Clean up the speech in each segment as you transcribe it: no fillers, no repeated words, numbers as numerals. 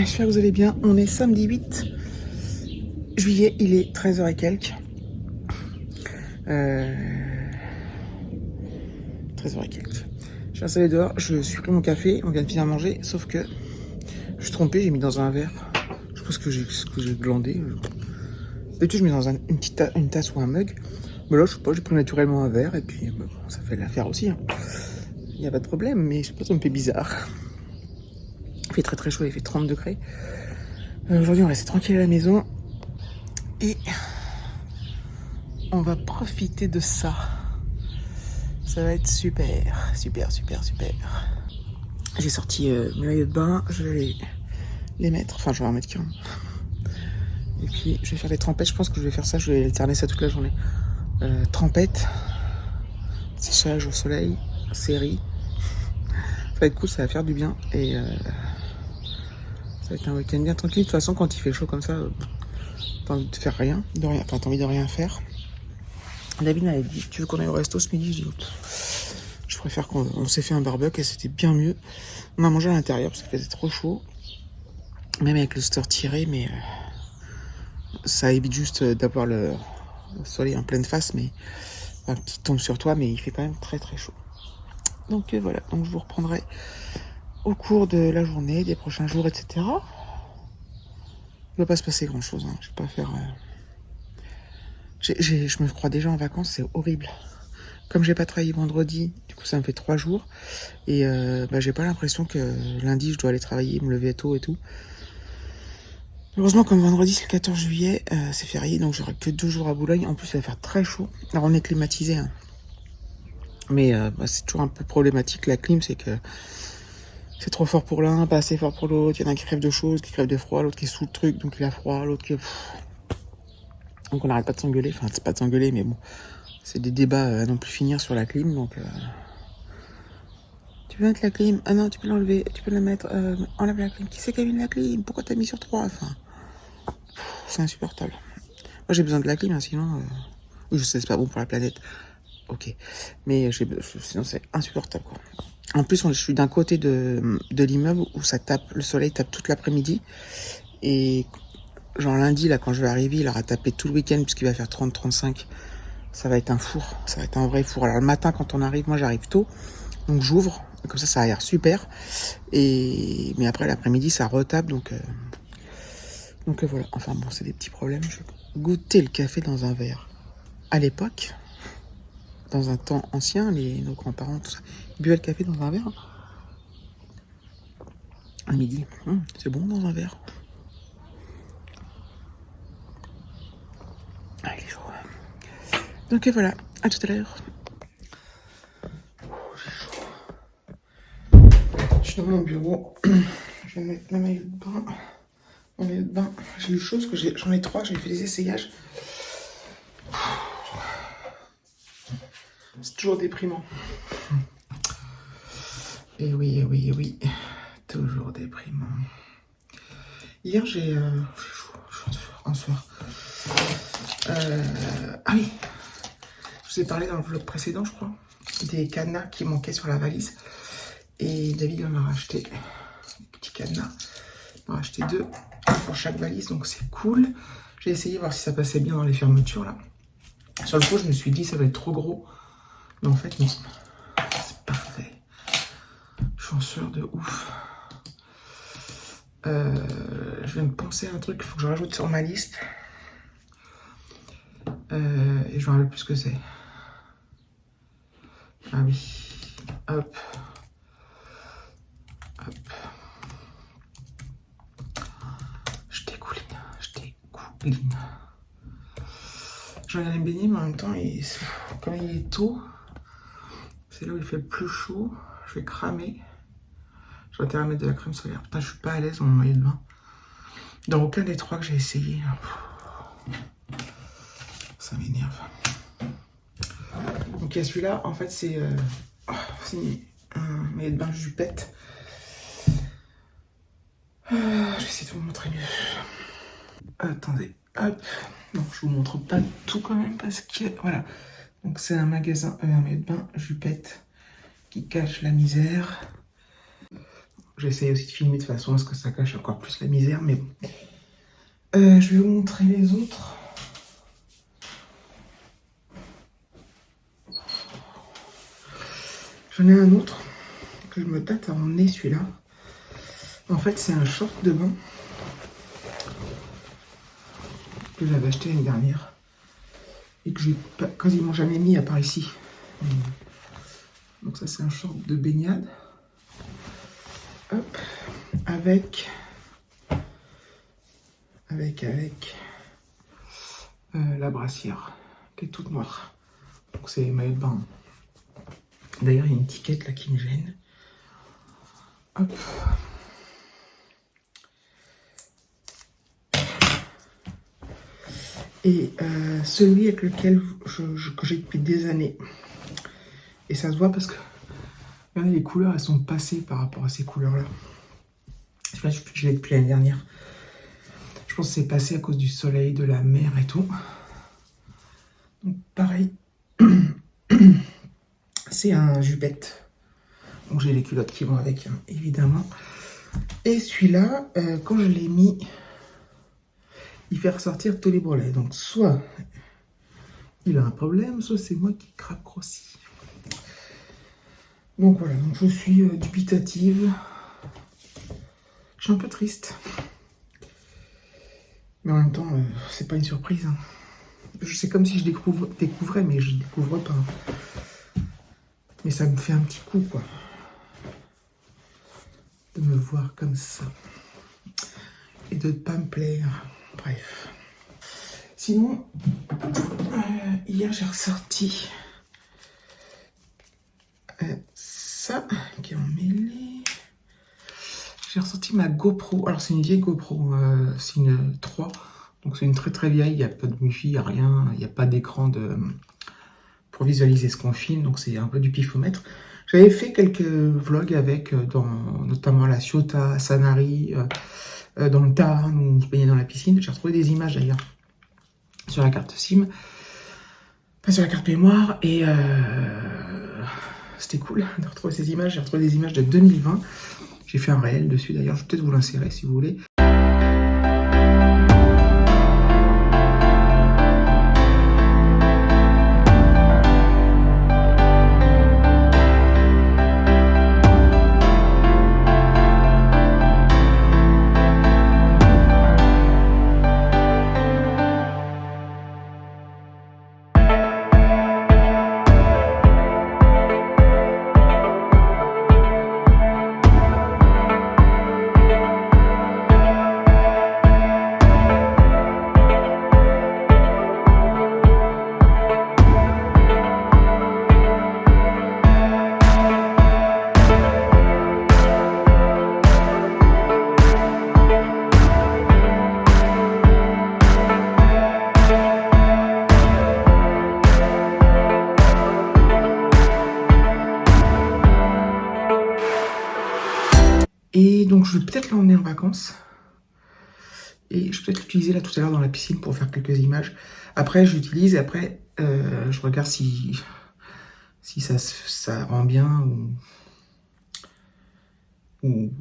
J'espère que vous allez bien. On est samedi 8 juillet, il est 13h et quelques. 13h et quelques. Je suis installé dehors, je suis pris mon café, on vient de finir à manger, sauf que je suis trompé, j'ai mis dans un verre. Je pense que j'ai glandé. D'habitude, je mets dans une tasse ou un mug. Mais là, je sais pas, j'ai pris naturellement un verre et puis bon, ça fait l'affaire aussi. Hein. Il n'y a pas de problème, mais je sais pas, ça me fait bizarre. Il fait très très chaud, il fait 30 degrés. Aujourd'hui, on reste tranquille à la maison et on va profiter de ça. Ça va être super, super, super, super. J'ai sorti mes maillots de bain, je vais les mettre, enfin je vais en mettre qu'un. Et puis je vais faire des trempettes, je pense que je vais faire ça, je vais alterner ça toute la journée. Trempette, séchage au soleil, série. Ça va être cool, ça va faire du bien et ça va être un week-end bien tranquille. De toute façon, quand il fait chaud comme ça, t'as envie de faire rien, enfin t'as envie de rien faire. David m'avait dit, tu veux qu'on aille au resto ce midi? J'ai dit, je préfère qu'on s'est fait un barbecue et c'était bien mieux. On a mangé à l'intérieur parce qu'il faisait trop chaud. Même avec le store tiré, mais ça évite juste d'avoir le soleil en pleine face, mais enfin, qui tombe sur toi, mais il fait quand même très très chaud. Donc voilà, donc je vous reprendrai au cours de la journée, des prochains jours, etc. Il ne va pas se passer grand chose, hein. Je vais pas faire. Je me crois déjà en vacances, c'est horrible. Comme j'ai pas travaillé vendredi, du coup ça me fait 3 jours. Et j'ai pas l'impression que lundi je dois aller travailler, me lever tôt et tout. Heureusement, comme vendredi c'est le 14 juillet, c'est férié, donc j'aurai que 2 jours à Boulogne. En plus, ça va faire très chaud. Alors on est climatisé, hein. Mais c'est toujours un peu problématique. La clim, c'est que c'est trop fort pour l'un, pas assez fort pour l'autre. Il y en a un qui crève de choses, qui crève de froid, l'autre qui est sous le truc, donc il a froid, l'autre qui est... Donc on n'arrête pas de s'engueuler. Enfin, c'est pas de s'engueuler, mais bon, c'est des débats à non plus finir sur la clim, donc... Tu peux mettre la clim? Ah non, tu peux l'enlever, tu peux la mettre... enlève la clim. Qui c'est qui a mis la clim? Pourquoi t'as mis sur 3? Enfin... C'est insupportable. Moi j'ai besoin de la clim, hein, sinon... Oui, je sais, c'est pas bon pour la planète. Ok. Mais sinon c'est insupportable, quoi. En plus, je suis d'un côté de l'immeuble où ça tape, le soleil tape toute l'après-midi. Et genre lundi, là, quand je vais arriver, il aura tapé tout le week-end puisqu'il va faire 30-35. Ça va être un four. Ça va être un vrai four. Alors le matin, quand on arrive, moi j'arrive tôt. Donc j'ouvre. Comme ça a l'air super. Mais après, l'après-midi, ça retape. Donc voilà. Enfin bon, c'est des petits problèmes. Je vais goûter le café dans un verre. À l'époque, dans un temps ancien, nos grands-parents, tout ça, ils buvaient le café dans un verre. À midi, c'est bon dans un verre. Ah, il est chaud. Donc voilà, à tout à l'heure. Je suis dans mon bureau. Je vais mettre ma maillot de bain. Mon maillot de bain, j'ai eu chaud parce que j'en ai 3, j'ai fait des essayages. C'est toujours déprimant. Et oui, et oui, et oui. Toujours déprimant. Hier, j'ai... un soir. Ah oui. Je vous ai parlé dans le vlog précédent, je crois, des cadenas qui manquaient sur la valise. Et David en a racheté des petits cadenas. Il en a racheté 2 pour chaque valise, donc c'est cool. J'ai essayé de voir si ça passait bien dans les fermetures, là. Sur le coup, je me suis dit ça va être trop gros. Mais en fait, non. C'est parfait. Chanceur de ouf. Je viens de penser à un truc qu'il faut que je rajoute sur ma liste. Et je me rappelle plus ce que c'est. Ah oui. Hop. Hop. Je découline. Je vais aller me baigner, mais en même temps, comme il est tôt, c'est là où il fait le plus chaud. Je vais cramer. Je vais intérêt à mettre de la crème solaire. Putain, je suis pas à l'aise dans mon maillot de bain. Dans aucun des 3 que j'ai essayé. Ça m'énerve. Donc, il y a celui-là. En fait, c'est un maillot de bain jupette. Je vais essayer de vous montrer mieux. Attendez. Hop. Non, je vous montre pas tout quand même parce que... Voilà. Donc, c'est un magasin, un maillot de bain jupette qui cache la misère. J'essaye aussi de filmer de façon à ce que ça cache encore plus la misère, mais bon. Je vais vous montrer les autres. J'en ai un autre que je me tâte à emmener, celui-là. En fait, c'est un short de bain que j'avais acheté l'année dernière et que j'ai quasiment jamais mis à part ici. Donc ça, c'est un short de baignade. Hop, avec la brassière qui est toute noire. Donc c'est maillot de bain. D'ailleurs, il y a une étiquette là qui me gêne. Hop. Et celui avec lequel que j'ai depuis des années. Et ça se voit parce que regardez, les couleurs, elles sont passées par rapport à ces couleurs-là. Je l'ai depuis l'année dernière. Je pense que c'est passé à cause du soleil, de la mer et tout. Donc pareil, c'est un jupette. Donc j'ai les culottes qui vont avec, hein, évidemment. Et celui-là, quand je l'ai mis, il fait ressortir tous les bourrelets. Donc soit il a un problème, soit c'est moi qui craque grossi. Donc voilà, donc je suis dubitative. Je suis un peu triste. Mais en même temps, c'est pas une surprise. Hein. C'est comme si je découvrais, mais je découvre pas. Mais ça me fait un petit coup, quoi. De me voir comme ça. Et de ne pas me plaire. Bref. Sinon, hier j'ai ressorti ça qui est emmêlé. J'ai ressorti ma GoPro. Alors c'est une vieille GoPro, c'est une 3. Donc c'est une très très vieille, il n'y a pas de wifi, il n'y a rien, il n'y a pas d'écran pour visualiser ce qu'on filme, donc c'est un peu du pifomètre. J'avais fait quelques vlogs avec, notamment la Ciotat, Sanary, dans le Tarn, où on se baignait dans la piscine. J'ai retrouvé des images d'ailleurs sur la carte SIM, enfin sur la carte mémoire, et c'était cool de retrouver ces images. J'ai retrouvé des images de 2020. J'ai fait un réel dessus d'ailleurs, je vais peut-être vous l'insérer si vous voulez. Et donc je vais peut-être l'emmener en vacances. Et je vais peut-être l'utiliser là tout à l'heure dans la piscine pour faire quelques images. Après je l'utilise et après je regarde si ça rend bien ou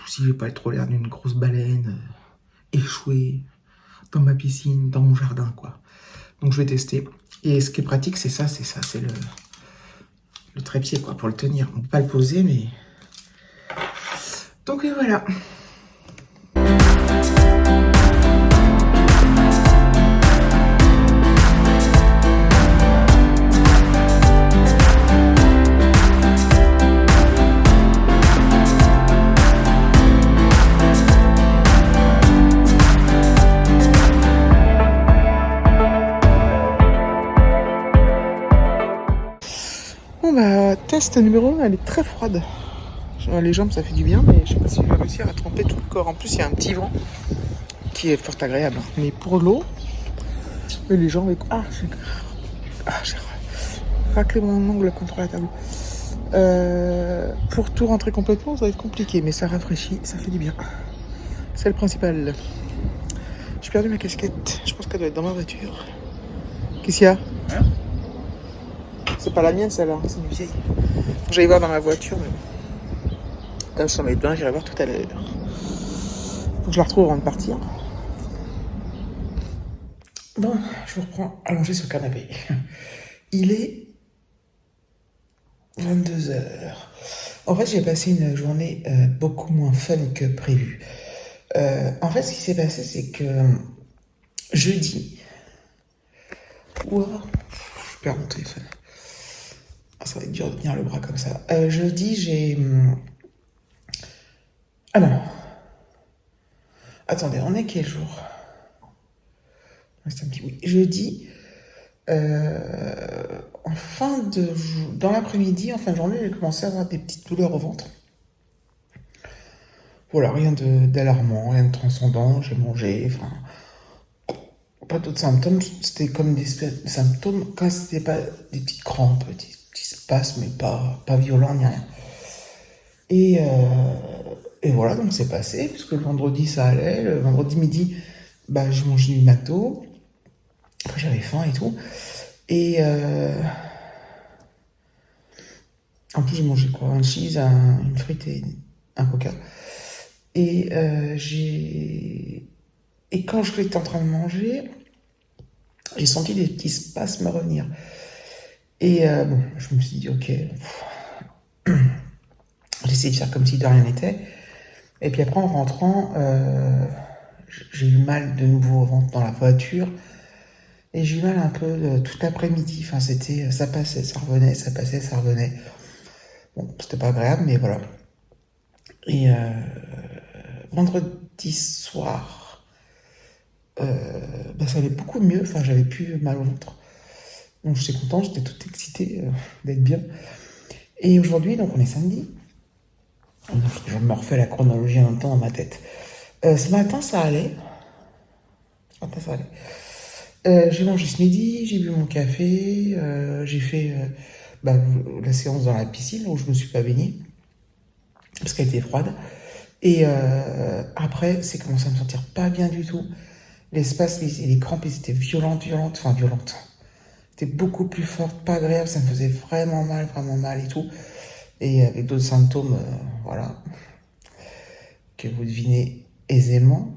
si j'ai pas trop l'air d'une grosse baleine échouée dans ma piscine, dans mon jardin, quoi. Donc je vais tester. Et ce qui est pratique, c'est le trépied, quoi, pour le tenir. On peut pas le poser, mais... Donc voilà. Bon bah, test numéro 1, elle est très froide. Les jambes ça fait du bien, mais je sais pas si je vais réussir à tremper tout le corps. En plus il y a un petit vent qui est fort agréable. Mais pour l'eau, les jambes... j'ai raclé mon ongle contre la table. Pour tout rentrer complètement, ça va être compliqué, mais ça rafraîchit, ça fait du bien. C'est le principal. J'ai perdu ma casquette, je pense qu'elle doit être dans ma voiture. Qu'est-ce qu'il y a ? Hein ? C'est pas la mienne celle-là, c'est une vieille. J'allais voir dans ma voiture, mais la chambre de bain, j'irai voir tout à l'heure. Faut que je la retrouve avant de partir. Bon, je vous reprends allongé sur le canapé. Il est 22h. En fait, j'ai passé une journée beaucoup moins fun que prévu. En fait, ce qui s'est passé, c'est que jeudi... Ouah, je perds mon téléphone. Ah, ça va être dur de tenir le bras comme ça. Jeudi, j'ai... Ah non. Attendez, on est quel jour? Oui. Jeudi, dans l'après-midi, en fin de journée, j'ai commencé à avoir des petites douleurs au ventre. Voilà, rien d'alarmant, rien de transcendant, j'ai mangé, enfin, pas d'autres symptômes, c'était comme des symptômes, quand c'était pas des petites crampes, des petits spasmes, mais pas violents ni rien. Et voilà, donc c'est passé, puisque le vendredi ça allait, le vendredi midi, j'ai mangé du McDo, après j'avais faim et tout, et en plus j'ai mangé quoi, un cheese, une frite et un coca. Et quand je l'étais en train de manger, j'ai senti des petits spasmes revenir. Et je me suis dit, ok, j'ai essayé de faire comme si de rien n'était. Et puis après, en rentrant, j'ai eu mal de nouveau au ventre dans la voiture. Et j'ai eu mal un peu tout l'après-midi. Enfin, ça passait, ça revenait, ça passait, ça revenait. Bon, c'était pas agréable, mais voilà. Et vendredi soir, ça allait beaucoup mieux. Enfin, j'avais plus mal au ventre. Donc j'étais content, j'étais toute excitée d'être bien. Et aujourd'hui, donc on est samedi. Donc, je me refais la chronologie en même temps dans ma tête. Ce matin, ça allait. J'ai mangé ce midi, j'ai bu mon café, j'ai fait la séance dans la piscine où je me suis pas baignée parce qu'elle était froide. Et après, c'est commencé à me sentir pas bien du tout. L'espace et les crampes, ils étaient violentes. C'était beaucoup plus forte, pas agréable, ça me faisait vraiment mal et tout. Et avec d'autres symptômes, voilà, que vous devinez aisément.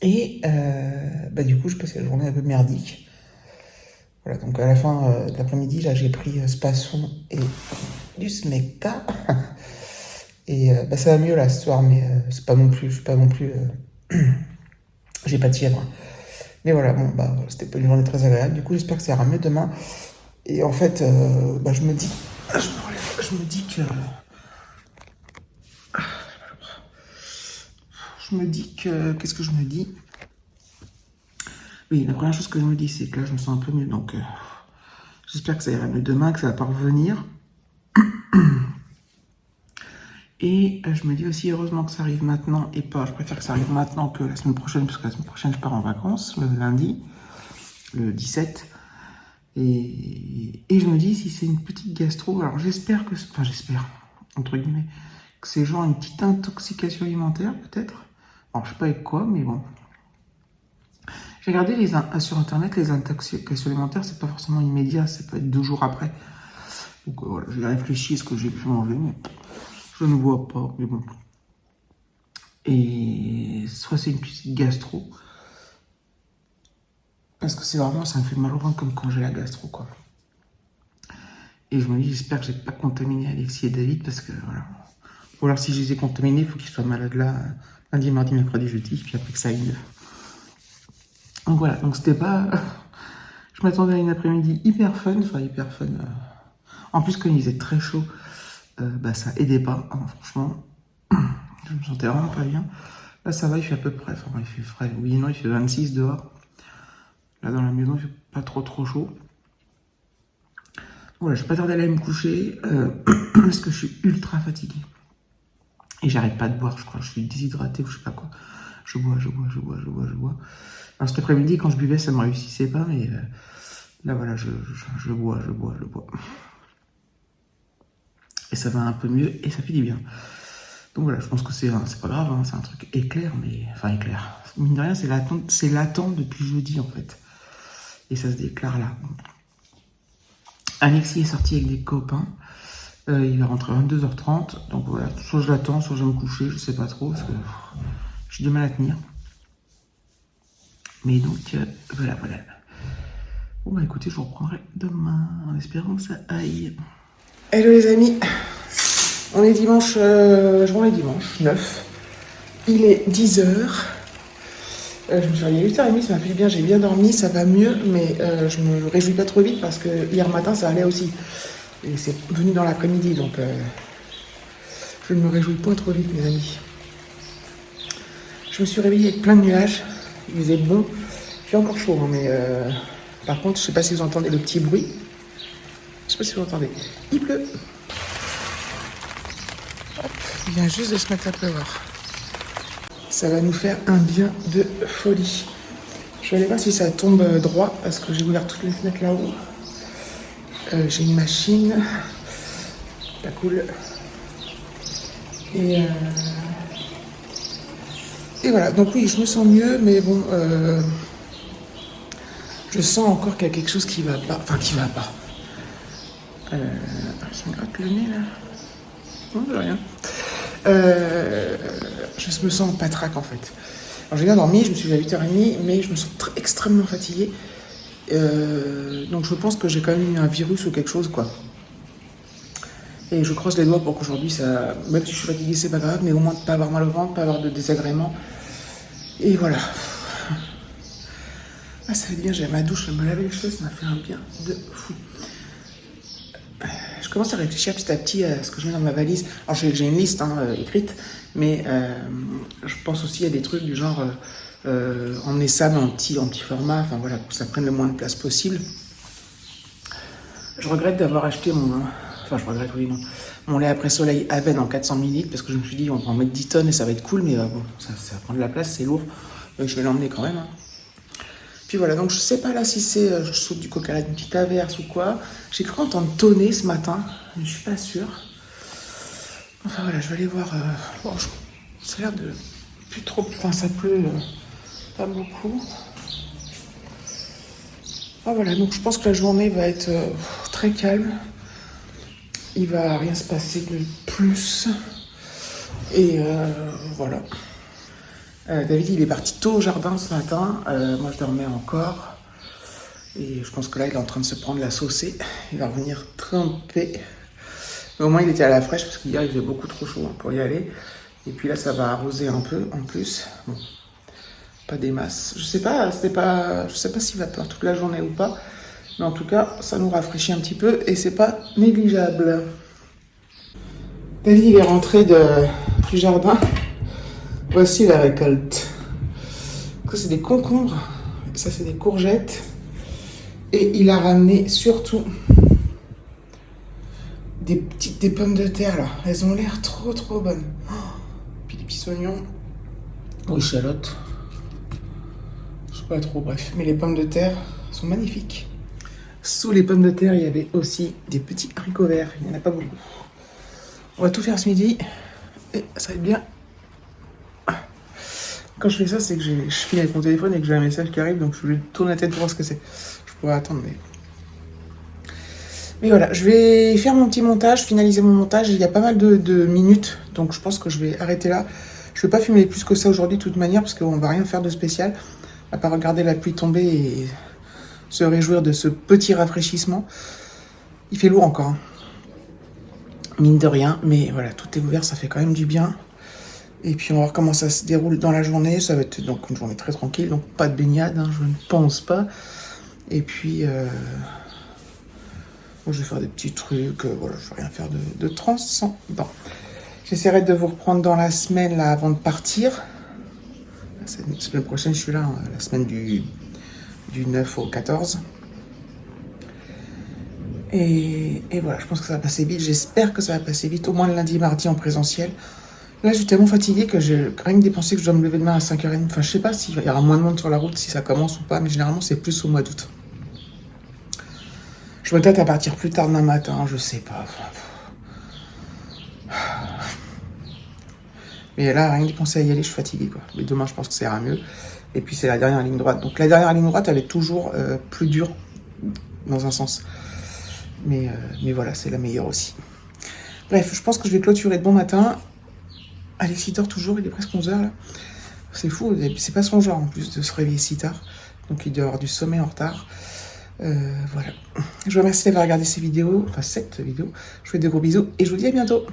Et du coup, je passais la journée un peu merdique. Voilà, donc à la fin de l'après-midi, là, j'ai pris Spasson et du Smecta. Et ça va mieux là ce soir, mais c'est pas non plus, je suis pas non plus, j'ai pas de fièvre. Mais voilà, c'était pas une journée très agréable. Du coup, j'espère que ça ira mieux demain. Et en fait, je me dis que, qu'est-ce que je me dis? Oui, la première chose que je me dis, c'est que là, je me sens un peu mieux. Donc, j'espère que ça ira mieux demain, que ça va pas revenir. Et je me dis aussi, heureusement que ça arrive maintenant et pas. Je préfère que ça arrive maintenant que la semaine prochaine, parce que la semaine prochaine, je pars en vacances, le lundi, le 17. Et je me dis, si c'est une petite gastro, alors j'espère, entre guillemets, que c'est genre une petite intoxication alimentaire, peut-être. Alors, je sais pas avec quoi, mais bon. J'ai regardé sur internet, les intoxications alimentaires, c'est pas forcément immédiat, ça peut être 2 jours après. Donc voilà, j'ai réfléchi à ce que j'ai pu manger, mais je ne vois pas, mais bon. Et soit c'est une petite gastro, parce que c'est vraiment, ça me fait mal au ventre comme quand j'ai la gastro, quoi. Et je me dis, j'espère que j'ai pas contaminé Alexis et David, parce que voilà. Ou alors si je les ai contaminés, il faut qu'ils soient malades là, lundi, mardi, mercredi, jeudi, puis après que ça aille mieux. Donc voilà, donc c'était pas... Je m'attendais à une après-midi hyper fun. En plus, quand il faisait très chaud, ça aidait pas, hein, franchement. Je me sentais vraiment pas bien. Là, ça va, il fait à peu près... Enfin, il fait frais. Oui, non, il fait 26 dehors. Là, dans la maison, il fait pas trop chaud. Voilà, je vais pas tarder à aller me coucher, parce que je suis ultra fatigué. Et j'arrête pas de boire, je crois. Je suis déshydraté ou je sais pas quoi. Je bois. Alors cet après-midi, quand je buvais, ça me réussissait pas, mais là, voilà, je bois. Et ça va un peu mieux, et ça fait du bien. Donc voilà, je pense que c'est pas grave, hein, c'est un truc éclair, mais... Enfin, éclair. Mine de rien, c'est latent depuis jeudi, en fait. Et ça se déclare là. Alexis est sorti avec des copains. Il va rentrer à 22h30. Donc voilà, soit je l'attends, soit je vais me coucher, je sais pas trop, parce que j'ai du mal à tenir. Mais donc, voilà. Bon bah écoutez, je vous reprendrai demain, en espérant que ça aille. Hello les amis, on est dimanche, journée dimanche 9. Il est 10h. Je me suis réveillée à 8h30, ça m'a fait du bien, j'ai bien dormi, ça va mieux, mais je me réjouis pas trop vite parce que hier matin ça allait aussi. Et c'est venu dans l'après-midi, donc je ne me réjouis pas trop vite, mes amis. Je me suis réveillée avec plein de nuages, il faisait bon, il fait encore chaud, hein, mais par contre, je sais pas si vous entendez le petit bruit. Je sais pas si vous entendez. Il pleut. Hop, il vient juste de se mettre à pleuvoir. Ça va nous faire un bien de folie. Je vais aller voir si ça tombe droit parce que j'ai ouvert toutes les fenêtres là-haut. J'ai une machine. Pas cool. Et voilà. Donc oui, je me sens mieux, mais bon, je sens encore qu'il y a quelque chose qui va pas. Enfin, qui va pas. Ça me gratte le nez là. Non, j'ai rien. Je me sens patraque en fait. Alors j'ai bien dormi, je me suis levé à 8h30, mais je me sens extrêmement fatiguée. Donc je pense que j'ai quand même eu un virus ou quelque chose quoi. Et je croise les doigts pour qu'aujourd'hui ça. Même si je suis fatiguée, c'est pas grave, mais au moins de pas avoir mal au ventre, pas avoir de désagréments. Et voilà. Ah ça va être bien, j'ai ma douche, je vais me laver les cheveux, ça m'a fait un bien de fou. Je commence à réfléchir petit à petit à ce que je mets dans ma valise. Alors j'ai une liste écrite, mais je pense aussi à des trucs du genre emmener ça mais en petit format, enfin voilà, pour que ça prenne le moins de place possible. Je regrette d'avoir acheté mon lait après soleil Aven en 400 ml parce que je me suis dit on va en mettre 10 tonnes et ça va être cool, mais bon, ça prend de la place, c'est lourd, donc je vais l'emmener quand même. Hein. Puis voilà, donc je sais pas là si c'est je saute du coca à une petite averse ou quoi. J'ai cru entendre tonner ce matin, mais je suis pas sûre. Enfin voilà, je vais aller voir. Ça a l'air de plus trop. Enfin, ça pleut pas beaucoup. Ah voilà, donc je pense que la journée va être très calme. Il va rien se passer de plus. Et voilà. David, il est parti tôt au jardin ce matin. Moi, je dormais encore. Et je pense que là, il est en train de se prendre la saucée. Il va revenir tremper. Mais au moins, il était à la fraîche parce qu'hier, il faisait beaucoup trop chaud pour y aller. Et puis là, ça va arroser un peu en plus. Bon, pas des masses. Je sais pas s'il va pleuvoir toute la journée ou pas. Mais en tout cas, ça nous rafraîchit un petit peu et c'est pas négligeable. David, il est rentré du jardin. Voici la récolte. Ça, c'est des concombres. Ça, c'est des courgettes. Et il a ramené surtout des pommes de terre, là. Elles ont l'air trop, trop bonnes. Oh, puis des petits oignons. Ou échalotes. Je sais pas trop, bref. Mais les pommes de terre sont magnifiques. Sous les pommes de terre, il y avait aussi des petits haricots verts. Il n'y en a pas beaucoup. On va tout faire ce midi. Et ça va être bien. Quand je fais ça, c'est que je file avec mon téléphone et que j'ai un message qui arrive, donc je vais tourner la tête pour voir ce que c'est. Je pourrais attendre, mais voilà, je vais faire mon petit montage, finaliser mon montage. Il y a pas mal de minutes, donc je pense que je vais arrêter là. Je vais pas filmer plus que ça aujourd'hui de toute manière, parce qu'on va rien faire de spécial, à part regarder la pluie tomber et se réjouir de ce petit rafraîchissement. Il fait lourd encore, hein. Mine de rien, mais voilà, tout est ouvert, ça fait quand même du bien. Et puis on va voir comment ça se déroule dans la journée. Ça va être donc une journée très tranquille, donc pas de baignade, hein, je ne pense pas. Et puis, je vais faire des petits trucs, voilà, je vais rien faire de transcendant. J'essaierai de vous reprendre dans la semaine là avant de partir. La semaine prochaine, je suis là, hein, la semaine du 9 au 14. Et voilà, je pense que ça va passer vite. J'espère que ça va passer vite, au moins le lundi, mardi en présentiel. Là, je suis tellement fatiguée que j'ai rien que dépensé que je dois me lever demain à 5h30. Enfin, je sais pas s'il y aura moins de monde sur la route, si ça commence ou pas, mais généralement, c'est plus au mois d'août. Je me tâte à partir plus tard demain matin, je sais pas. Mais là, rien que dépensé à y aller, je suis fatiguée, quoi. Mais demain, je pense que ça ira mieux. Et puis, c'est la dernière ligne droite. Donc, la dernière ligne droite, elle est toujours plus dure, dans un sens. Mais voilà, c'est la meilleure aussi. Bref, je pense que je vais clôturer de bon matin. Alexis dort toujours, il est presque 11h là. C'est fou, c'est pas son genre en plus de se réveiller si tard. Donc il doit avoir du sommeil en retard. Voilà. Je vous remercie d'avoir regardé ces vidéos, enfin cette vidéo. Je vous fais de gros bisous et je vous dis à bientôt.